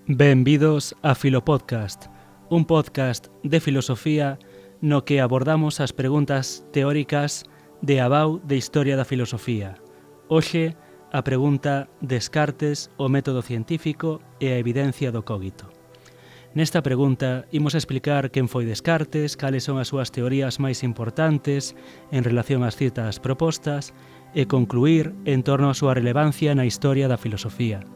Benvidos a Filopodcast, un podcast de filosofía no que abordamos as preguntas teóricas de abao de historia da filosofía. Hoxe, a pregunta Descartes, o método científico e a evidencia do cogito. Nesta pregunta, imos explicar quen foi Descartes, cales son as súas teorías máis importantes en relación ás citas propostas e concluir en torno á súa relevancia na historia da filosofía.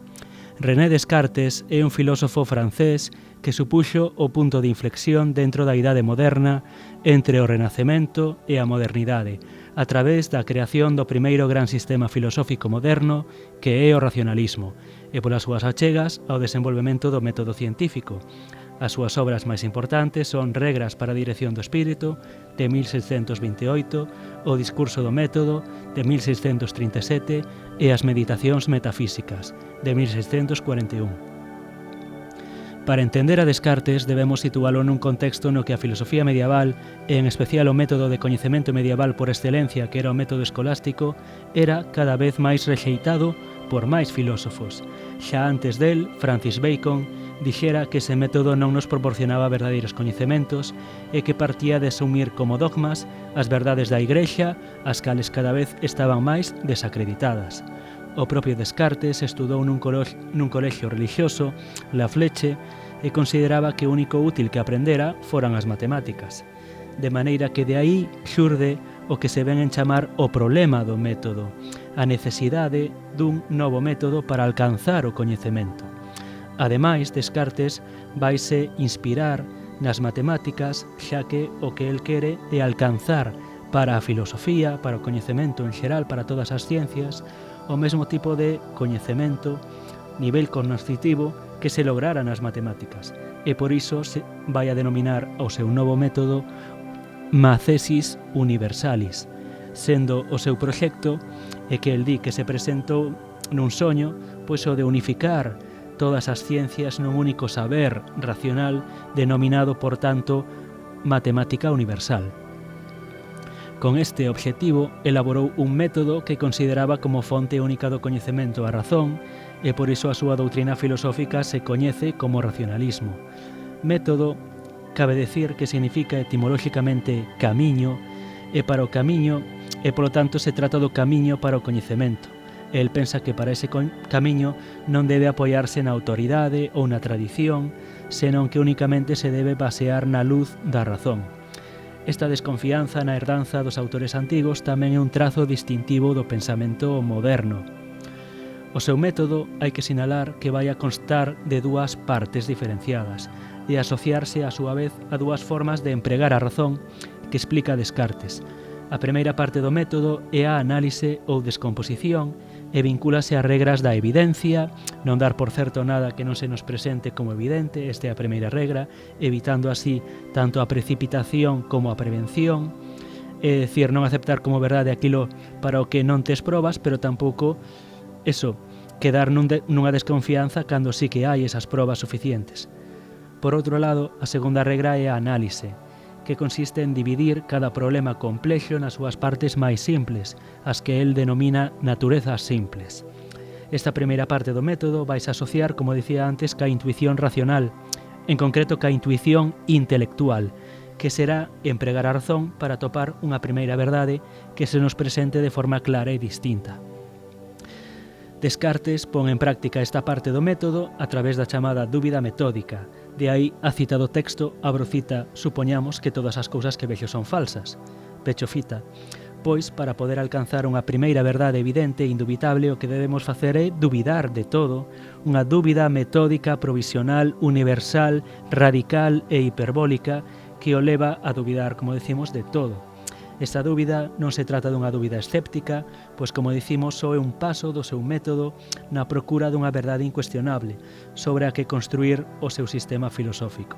René Descartes é un filósofo francés que supuxo o punto de inflexión dentro da idade moderna entre o Renacemento e a modernidade, a través da creación do primeiro gran sistema filosófico moderno que é o racionalismo, e polas súas achegas ao desenvolvemento do método científico. As súas obras máis importantes son Regras para a dirección do espírito, de 1628, o Discurso do método, de 1637, e as Meditacións metafísicas, de 1641. Para entender a Descartes debemos situalo nun contexto no que a filosofía medieval, e en especial o método de coñecemento medieval por excelencia que era o método escolástico, era cada vez máis rexeitado por máis filósofos. Xa antes del, Francis Bacon dixera que ese método non nos proporcionaba verdadeiros coñecementos e que partía de asumir como dogmas as verdades da Igrexa, as cales cada vez estaban máis desacreditadas. O propio Descartes estudou nun colexio religioso, La Fleche, e consideraba que o único útil que aprendera foran as matemáticas. De maneira que de aí xurde o que se ven en chamar o problema do método, a necesidade dun novo método para alcanzar o coñecemento. Ademais, Descartes vaise inspirar nas matemáticas, xa que o que el quere é alcanzar para a filosofía, para o coñecemento en xeral, para todas as ciencias, o mesmo tipo de coñecemento, nivel cognoscitivo, que se lograra nas matemáticas. E por iso se vai a denominar ao seu novo método Mathesis Universalis, sendo o seu proxecto e que el di que se presentou nun soño, pois o de unificar todas as ciencias nun único saber racional denominado, por tanto, matemática universal. Con este obxectivo, elaborou un método que consideraba como fonte única do coñecemento a razón e por iso a súa doutrina filosófica se coñece como racionalismo. Método, cabe decir que significa etimolóxicamente camiño, e para o camiño, e polo tanto se trata do camiño para o coñecemento. El pensa que para ese camiño non debe apoiarse na autoridade ou na tradición, senón que únicamente se debe basear na luz da razón. Esta desconfianza na herdanza dos autores antigos tamén é un trazo distintivo do pensamento moderno. O seu método hai que sinalar que vai a constar de dúas partes diferenciadas e asociarse a súa vez a dúas formas de empregar a razón que explica Descartes. A primeira parte do método é a análise ou descomposición e vincúlase a regras da evidencia, non dar por certo nada que non se nos presente como evidente, esta é a primeira regra, evitando así tanto a precipitación como a prevención, é dicir, non aceptar como verdade aquilo para o que non tes probas, pero tampouco quedar nunha desconfianza cando sí que hai esas probas suficientes. Por outro lado, a segunda regra é a análise, que consiste en dividir cada problema complexo nas súas partes máis simples, as que el denomina naturezas simples. Esta primeira parte do método vais asociar, como dicía antes, ca intuición racional, en concreto ca intuición intelectual, que será empregar a razón para topar unha primeira verdade que se nos presente de forma clara e distinta. Descartes pon en práctica esta parte do método a través da chamada dúbida metódica. De aí a cita do texto, abro cita, supoñamos que todas as cousas que vexo son falsas. Pecho cita. Pois, para poder alcanzar unha primeira verdade evidente e indubitable, o que debemos facer é dubidar de todo, unha dúbida metódica, provisional, universal, radical e hiperbólica que o leva a dubidar, como decimos, de todo. Esta dúbida non se trata dunha dúbida escéptica, pois, como dicimos, só é un paso do seu método na procura dunha verdade incuestionable, sobre a que construir o seu sistema filosófico.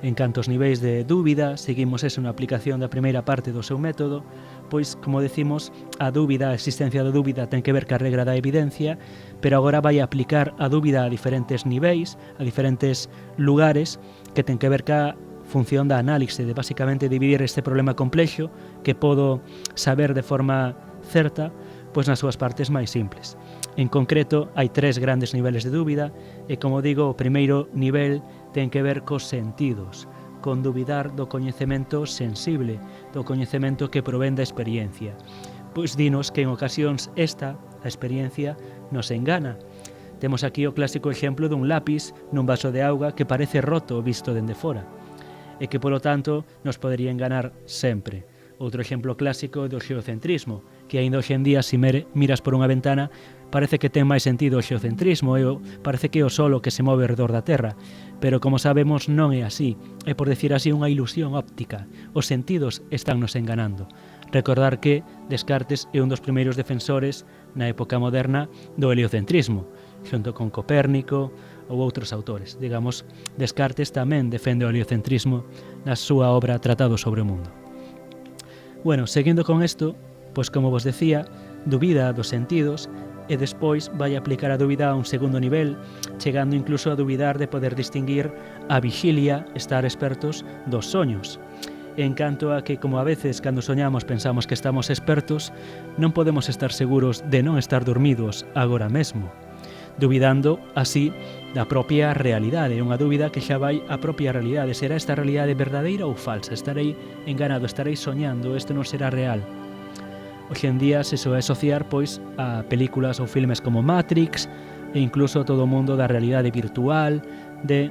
En canto aos niveis de dúbida, seguimos eso na aplicación da primeira parte do seu método, pois, como decimos, a dúbida, a existencia da dúbida ten que ver ca regra da evidencia, pero agora vai a aplicar a dúbida a diferentes niveis, a diferentes lugares, que ten que ver ca función da análise, de basicamente dividir este problema complexo que podo saber de forma certa, pois nas súas partes máis simples. En concreto, hai 3 grandes niveles de dúbida e, como digo, o primeiro nivel ten que ver cos sentidos, con dubidar do coñecemento sensible, do coñecemento que provén da experiencia. Pois dinos que en ocasións a experiencia, nos engana. Temos aquí o clásico exemplo dun lápis nun vaso de auga que parece roto visto dende fora e que, polo tanto, nos podería enganar sempre. Outro exemplo clásico do xeocentrismo, que aínda hoxe en día, se miras por unha ventana, parece que ten máis sentido o xeocentrismo e parece que é o solo que se move alrededor da Terra, pero como sabemos non é así, é por decir así unha ilusión óptica. Os sentidos están nos enganando. Recordar que Descartes é un dos primeiros defensores na época moderna do heliocentrismo, xunto con Copérnico ou outros autores. Digamos, Descartes tamén defende o heliocentrismo na súa obra Tratado sobre o Mundo. Bueno, seguindo con isto, pois como vos decía, dubida dos sentidos e despois vai aplicar a dúbida a un segundo nivel, chegando incluso a dubidar de poder distinguir a vixilia, estar expertos dos soños. En canto a que, como a veces, cando soñamos pensamos que estamos expertos, non podemos estar seguros de non estar dormidos agora mesmo, dubidando así da propia realidade, unha dúbida que xa vai á propia realidade. Será esta realidade verdadeira ou falsa? Estarei enganado, estarei soñando, isto non será real. Hoxe en día se soe asociar pois a películas ou filmes como Matrix e incluso todo o mundo da realidade virtual, de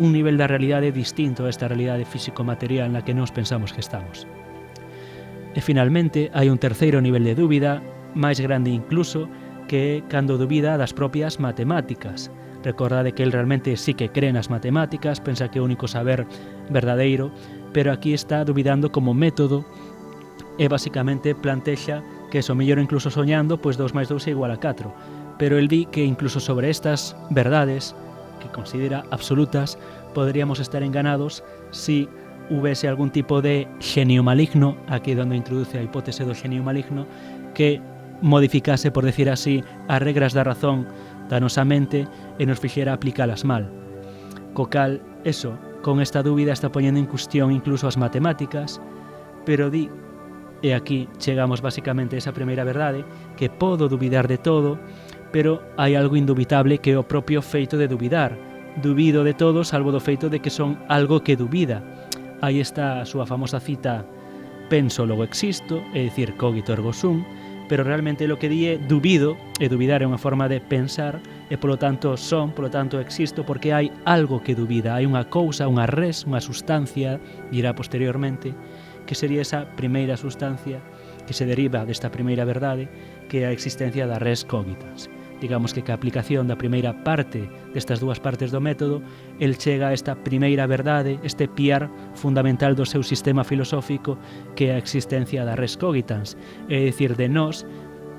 un nivel da realidade distinto a esta realidade físico-material na que nos pensamos que estamos. E finalmente hai un terceiro nivel de dúbida, máis grande incluso, que é cando dubida das propias matemáticas. Recordade que el realmente sí que cree nas matemáticas, pensa que é o único saber verdadeiro, pero aquí está dubidando como método e basicamente plantexa que o mellor incluso soñando, pois 2 máis 2 é igual a 4. Pero el di que incluso sobre estas verdades, que considera absolutas, podríamos estar enganados si houvese algún tipo de xenio maligno, aquí donde introduce a hipótese do xenio maligno, que modificase, por decir así, as regras da razón da nosa mente e nos fixera aplicalas mal. Co cal, con esta dúbida está poñendo en cuestión incluso as matemáticas, pero di, e aquí chegamos basicamente a esa primeira verdade, que podo dubidar de todo, pero hai algo indubitable que é o propio feito de dubidar. Dubido de todo salvo do feito de que son algo que dubida. Aí está a súa famosa cita penso logo existo, é dicir, cogito ergo sum, pero realmente lo que di é dubido, e dubidar é unha forma de pensar, e polo tanto son, polo tanto existo, porque hai algo que dubida, hai unha cousa, unha res, unha sustancia, dirá posteriormente, que sería esa primeira sustancia que se deriva desta primeira verdade, que é a existencia da res cogitans. Digamos que a aplicación da primeira parte destas dúas partes do método, el chega a esta primeira verdade, este piar fundamental do seu sistema filosófico, que é a existencia da res cogitans, é dicir, de nós,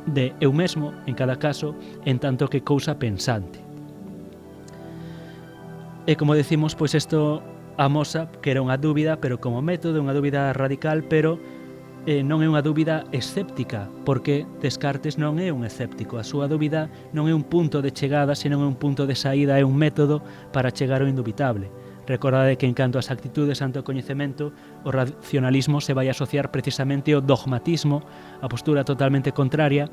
de eu mesmo, en cada caso, en tanto que cousa pensante. E como decimos, pois isto amosa que era unha dúbida, pero como método, unha dúbida radical, pero non é unha dúbida escéptica, porque Descartes non é un escéptico. A súa dúbida non é un punto de chegada, senón é un punto de saída, é un método para chegar ao indubitable. Recordade que en canto ás actitudes ante o coñecemento, o racionalismo se vai asociar precisamente ao dogmatismo, a postura totalmente contraria,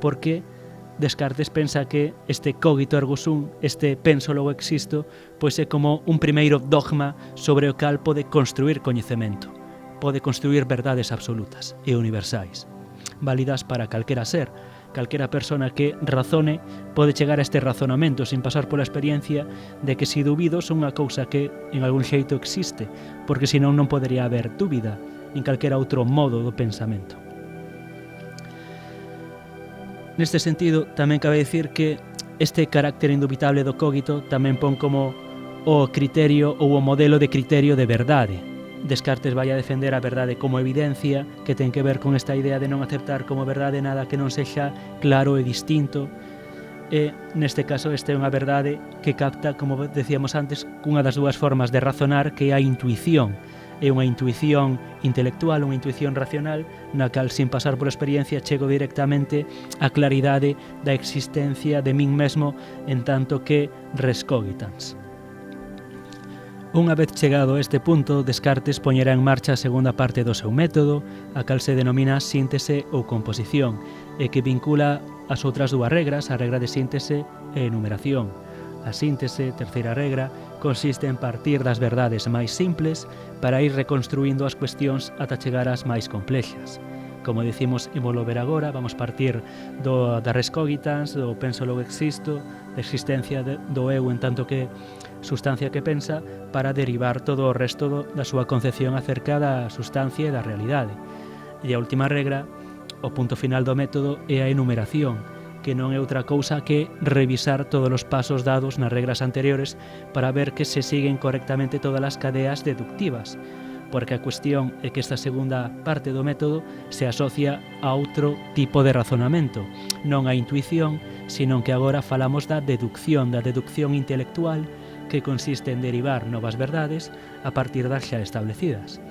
porque Descartes pensa que este cogito ergo sum, este penso logo existo, pois é como un primeiro dogma sobre o cal pode construir coñecemento. Pode construir verdades absolutas e universais, válidas para calquera ser. Calquera persona que razone pode chegar a este razonamento sin pasar pola experiencia de que si dubido son unha cousa que en algún xeito existe, porque senón non podería haber dúbida en calquera outro modo do pensamento. Neste sentido, tamén cabe dicir que este carácter indubitable do cogito tamén pon como o criterio ou o modelo de criterio de verdade. Descartes vai a defender a verdade como evidencia, que ten que ver con esta idea de non aceptar como verdade nada que non sexa claro e distinto, e neste caso esta é unha verdade que capta, como decíamos antes, cunha das dúas formas de razonar, que é a intuición. É unha intuición intelectual, unha intuición racional, na cal, sin pasar por experiencia, chego directamente á claridade da existencia de min mesmo en tanto que res cogitans. Unha vez chegado a este punto, Descartes poñerá en marcha a segunda parte do seu método, a cal se denomina síntese ou composición, e que vincula as outras dúas regras, a regra de síntese e enumeración. A síntese, terceira regra, consiste en partir das verdades máis simples para ir reconstruindo as cuestións ata chegar ás máis complexas. Como dicimos e volo ver agora, vamos partir da res cogitans, do penso logo existo, da existencia do eu en tanto que sustancia que pensa, para derivar todo o resto da súa concepción acerca da sustancia e da realidade. E a última regra, o punto final do método, é a enumeración, que non é outra cousa que revisar todos os pasos dados nas regras anteriores para ver que se siguen correctamente todas as cadeas deductivas, porque a cuestión é que esta segunda parte do método se asocia a outro tipo de razonamento, non a intuición, sino que agora falamos da deducción intelectual, que consiste en derivar novas verdades a partir das xa establecidas.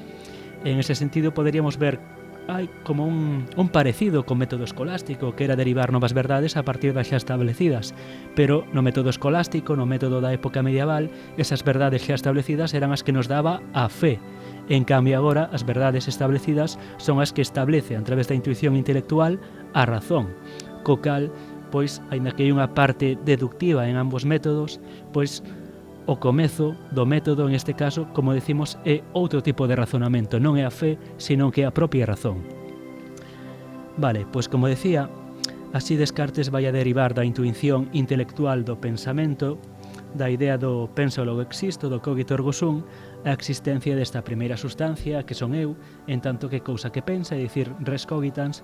En ese sentido, poderíamos ver hai como un parecido co método escolástico, que era derivar novas verdades a partir das xa establecidas, pero no método escolástico, no método da época medieval, esas verdades xa establecidas eran as que nos daba a fe. En cambio agora, as verdades establecidas son as que establece, a través da intuición intelectual, a razón, co cal, pois, aínda que hai unha parte deductiva en ambos métodos, pois, o comezo do método, en este caso, como decimos, é outro tipo de razonamento, non é a fe, sino que é a propia razón. Vale, pois como decía, así Descartes vai a derivar da intuición intelectual do pensamento, da idea do penso logo existo, do cogito ergo sum, a existencia desta primeira sustancia, que son eu, en tanto que cousa que pensa, é dicir, res cogitans,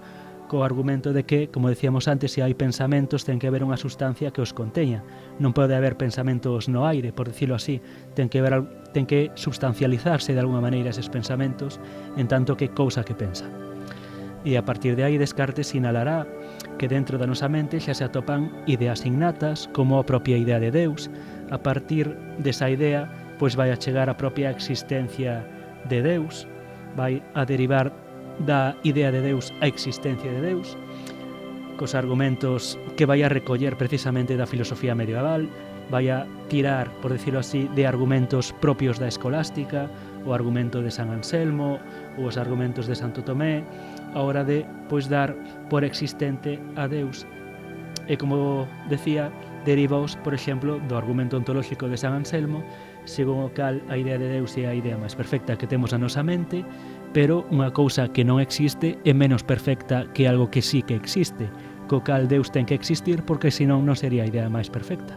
co argumento de que, como decíamos antes, se hai pensamentos ten que haber unha sustancia que os conteña. Non pode haber pensamentos no aire, por dicilo así, ten que substancializarse de alguma maneira eses pensamentos, en tanto que cousa que pensa. E a partir de aí Descartes sinalará que dentro da nosa mente xa se atopan ideas innatas, como a propia idea de Deus. A partir desa idea, pois vai a chegar a propia existencia de Deus, vai a derivar da idea de Deus a existencia de Deus, cos argumentos que vai a recoller precisamente da filosofía medieval, vai a tirar, por decirlo así, de argumentos propios da escolástica, o argumento de San Anselmo, ou os argumentos de Santo Tomé, a hora de, pois, dar por existente a Deus. E como decía, derivaos, por exemplo, do argumento ontolóxico de San Anselmo, segundo o cal a idea de Deus é a idea máis perfecta que temos na nosa mente, pero unha cousa que non existe é menos perfecta que algo que sí que existe, co cal Deus ten que existir porque senón non sería a idea máis perfecta.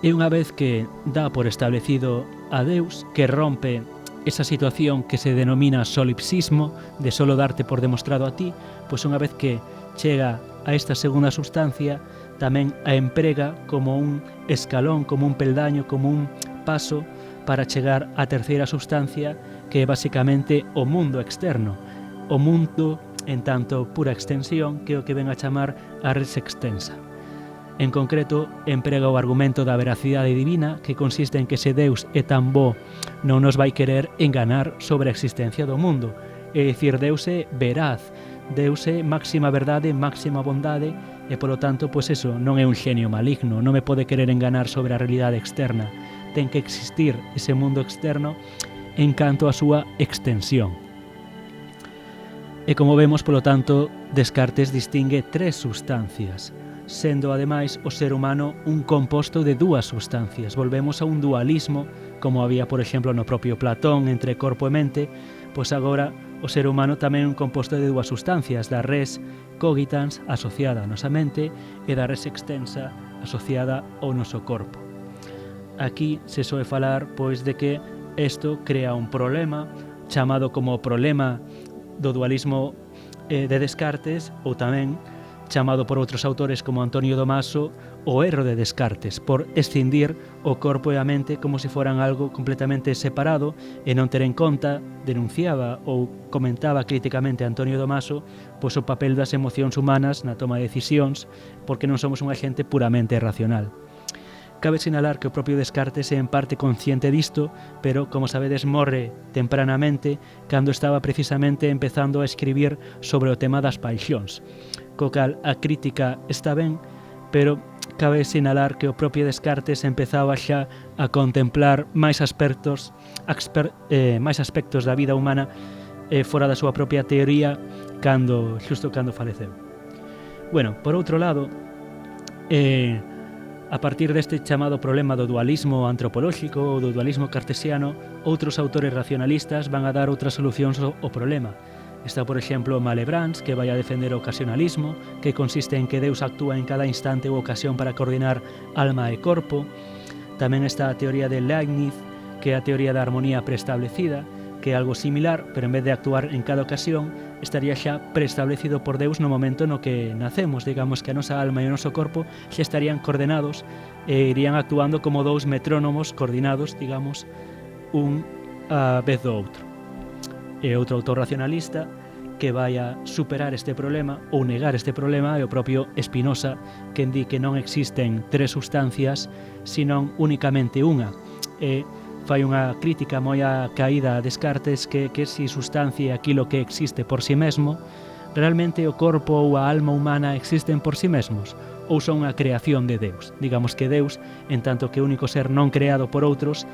E unha vez que dá por establecido a Deus, que rompe esa situación que se denomina solipsismo, de solo darte por demostrado a ti, pois unha vez que chega a esta segunda sustancia, tamén a emprega como un escalón, como un peldaño, como un paso para chegar á terceira sustancia, que é basicamente o mundo externo, o mundo en tanto pura extensión, que é o que ven a chamar a res extensa. En concreto, emprega o argumento da veracidade divina, que consiste en que se Deus é tan bo, non nos vai querer enganar sobre a existencia do mundo. É dicir, Deus é veraz, Deus é máxima verdade, máxima bondade, e polo tanto, pois eso, non é un xenio maligno, non me pode querer enganar sobre a realidade externa. Ten que existir ese mundo externo en canto a súa extensión. E como vemos, polo tanto, Descartes distingue tres sustancias, sendo ademais o ser humano un composto de dúas sustancias. Volvemos a un dualismo, como había, por exemplo, no propio Platón, entre corpo e mente, pois agora o ser humano tamén é un composto de dúas sustancias, da res cogitans asociada á nosa mente e da res extensa asociada ao noso corpo. Aquí se soe falar pois de que isto crea un problema chamado como o problema do dualismo de Descartes, ou tamén chamado por outros autores como Antonio Domaso o erro de Descartes, por escindir o corpo e a mente como se foran algo completamente separado e non ter en conta, denunciaba ou comentaba críticamente Antonio Domaso, pois o papel das emocións humanas na toma de decisións, porque non somos unha xente puramente racional. Cabe sinalar que o propio Descartes é en parte consciente disto, pero, como sabedes, morre tempranamente cando estaba precisamente empezando a escribir sobre o tema das paixóns. Co cal a crítica está ben, pero cabe sinalar que o propio Descartes empezaba xa a contemplar máis aspectos da vida humana fora da súa propia teoría, xusto cando faleceu. Bueno, por outro lado, a partir deste chamado problema do dualismo antropolóxico ou do dualismo cartesiano, outros autores racionalistas van a dar outras solucións ao problema. Está, por exemplo, Malebranche, que vai a defender o ocasionalismo, que consiste en que Deus actúa en cada instante ou ocasión para coordinar alma e corpo. Tamén está a teoría de Leibniz, que é a teoría da armonía preestablecida, que é algo similar, pero en vez de actuar en cada ocasión, estaría xa preestablecido por Deus no momento no que nacemos. Digamos que a nosa alma e o noso corpo xa estarían coordenados e irían actuando como dous metrónomos coordinados, digamos, un a vez do outro. E outro autor racionalista que vai a superar este problema ou negar este problema é o propio Spinoza, que di que non existen tres sustancias, senón únicamente unha. E fai unha crítica moi a caída a Descartes que si sustancia é aquilo que existe por si mesmo, realmente o corpo ou a alma humana existen por si mesmos ou son a creación de Deus. Digamos que Deus, en tanto que único ser non creado por outros,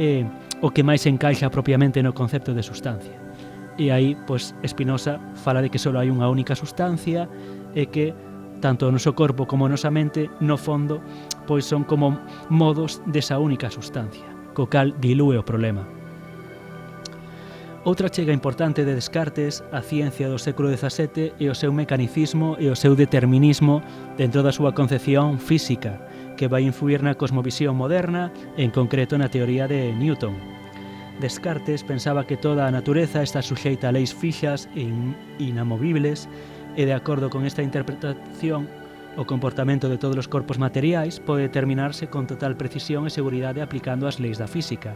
é o que máis encaixa propiamente no concepto de sustancia. E aí, pois, Spinoza fala de que só hai unha única sustancia e que tanto o noso corpo como a nosa mente, no fondo, pois son como modos desa única sustancia, co cal dilúe o problema. Outra chega importante de Descartes, a ciencia do século XVII, e o seu mecanicismo e o seu determinismo dentro da súa concepción física, que vai influir na cosmovisión moderna, en concreto na teoría de Newton. Descartes pensaba que toda a natureza está suxeita a leis fixas e inamovibles, e de acordo con esta interpretación, o comportamento de todos os corpos materiais pode determinarse con total precisión e seguridade aplicando as leis da física.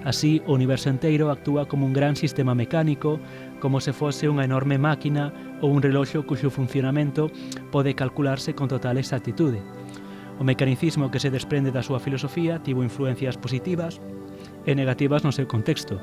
Así, o universo enteiro actúa como un gran sistema mecánico, como se fose unha enorme máquina ou un reloxo cuxo funcionamento pode calcularse con total exactitude. O mecanicismo que se desprende da súa filosofía tivo influencias positivas e negativas no seu contexto.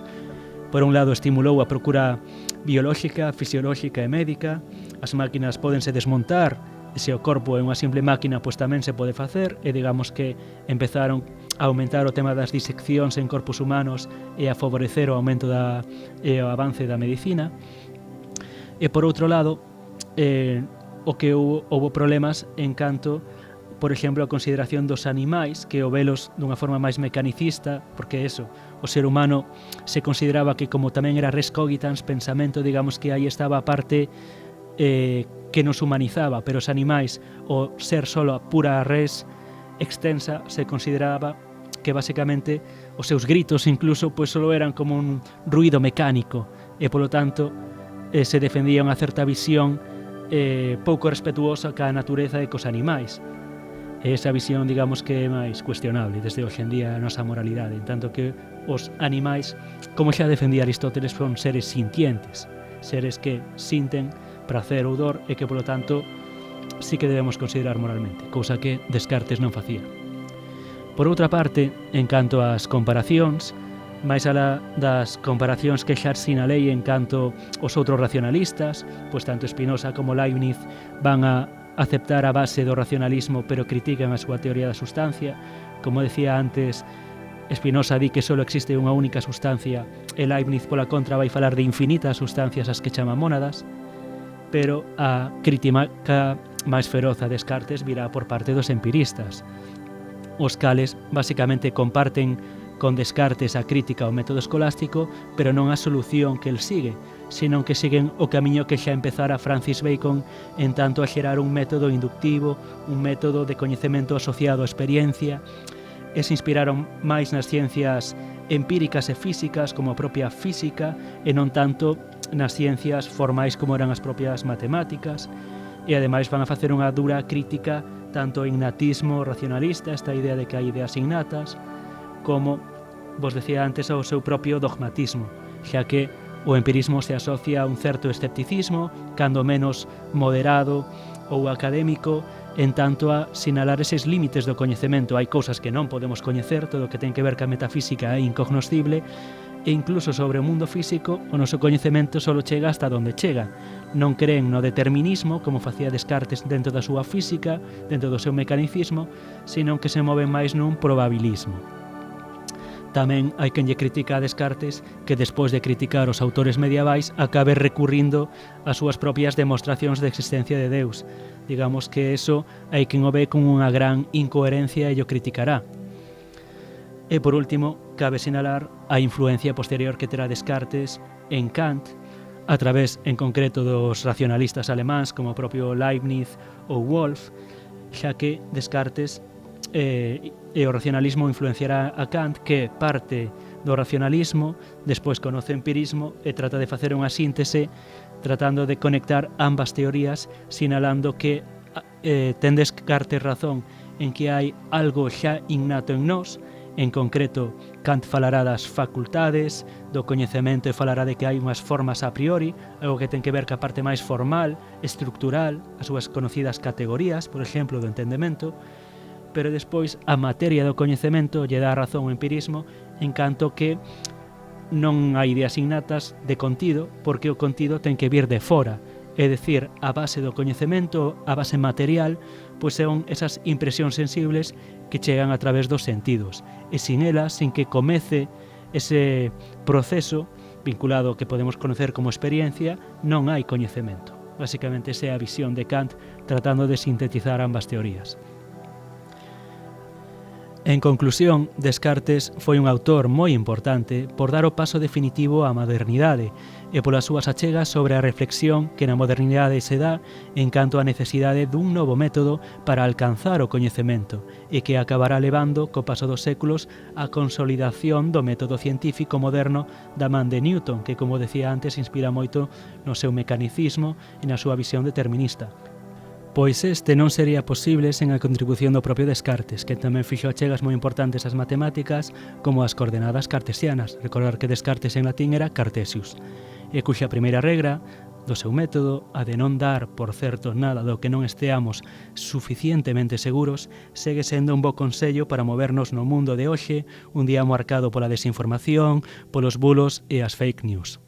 Por un lado, estimulou a procura biolóxica, fisiolóxica e médica. As máquinas pódense desmontar, e se o corpo é unha simple máquina, pois tamén se pode facer, e digamos que empezaron a aumentar o tema das diseccións en corpos humanos e a favorecer o aumento e o avance da medicina. E por outro lado, o que houve problemas en canto, por exemplo, a consideración dos animais, que o velos dunha forma máis mecanicista, porque eso, o ser humano se consideraba que como tamén era res cogitans, pensamento, digamos que aí estaba a parte que nos humanizaba, pero os animais, o ser solo a pura res extensa, se consideraba que basicamente os seus gritos incluso pois solo eran como un ruido mecánico e polo tanto se defendía unha certa visión pouco respetuosa ca natureza e cos animais. E esa visión, digamos, que é máis cuestionable desde hoxe en día a nosa moralidade, en tanto que os animais, como xa defendía Aristóteles, son seres sintientes, seres que sinten prazer ou dor e que, polo tanto, sí que debemos considerar moralmente, cousa que Descartes non facía. Por outra parte, en canto ás comparacións, máis alá das comparacións que xa sinalei en canto os outros racionalistas, pois tanto Spinoza como Leibniz van a aceptar a base do racionalismo, pero critican a súa teoría da sustancia. Como decía antes, Spinoza di que só existe unha única sustancia e Leibniz, pola contra, vai falar de infinitas sustancias as que chama mónadas, pero a crítica máis feroz a Descartes virá por parte dos empiristas, os cales basicamente comparten con Descartes a crítica ao método escolástico, pero non a solución que el sigue, senón que siguen o camiño que xa empezara Francis Bacon en tanto a xerar un método inductivo, un método de coñecemento asociado á experiencia, e se inspiraron máis nas ciencias empíricas e físicas como a propia física e non tanto nas ciencias formais como eran as propias matemáticas, e ademais van a facer unha dura crítica tanto ao innatismo racionalista, esta idea de que hai ideas innatas, como vos decía antes ao seu propio dogmatismo, xa que o empirismo se asocia a un certo escepticismo, cando menos moderado ou académico, en tanto a sinalar eses límites do coñecemento. Hai cousas que non podemos coñecer, todo o que ten que ver ca metafísica é incognoscible, e incluso sobre o mundo físico o noso coñecemento só chega hasta onde chega. Non creen no determinismo, como facía Descartes dentro da súa física, dentro do seu mecanicismo, senón que se moven máis nun probabilismo. Tamén hai quen lle critica a Descartes que despois de criticar os autores medievais acabe recurrindo ás súas propias demostracións de existencia de Deus. Digamos que eso hai quen o ve con unha gran incoherencia e o criticará. E por último, cabe sinalar a influencia posterior que terá Descartes en Kant, a través en concreto dos racionalistas alemáns como o propio Leibniz ou Wolff, xa que Descartes e o racionalismo influenciará a Kant, que parte do racionalismo, despois conoce o empirismo e trata de facer unha síntese tratando de conectar ambas teorías, sinalando que ten Descartes razón en que hai algo xa innato en nós. En concreto, Kant falará das facultades, do coñecemento e falará de que hai unhas formas a priori, algo que ten que ver ca parte máis formal, estructural, as súas conocidas categorías, por exemplo, do entendemento, pero despois a materia do coñecemento lle dá razón ao empirismo, en canto que non hai ideas innatas de contido, porque o contido ten que vir de fora, é dicir, a base do coñecemento, a base material, pois son esas impresións sensibles que chegan a través dos sentidos, e sin elas, sin que comece ese proceso vinculado ao que podemos conocer como experiencia, non hai coñecemento. Basicamente, esa é a visión de Kant tratando de sintetizar ambas teorías. En conclusión, Descartes foi un autor moi importante por dar o paso definitivo á modernidade e polas súas achegas sobre a reflexión que na modernidade se dá en canto á necesidade dun novo método para alcanzar o coñecemento e que acabará levando, co paso dos séculos, a consolidación do método científico moderno da man de Newton, que, como decía antes, inspira moito no seu mecanicismo e na súa visión determinista. Pois este non sería posible sen a contribución do propio Descartes, que tamén fixo achegas moi importantes ás matemáticas como as coordenadas cartesianas. Recordar que Descartes en latín era Cartesius, e cuxa primeira regra do seu método, a de non dar por certo nada do que non esteamos suficientemente seguros, segue sendo un bo consello para movernos no mundo de hoxe, un día marcado pola desinformación, polos bulos e as fake news.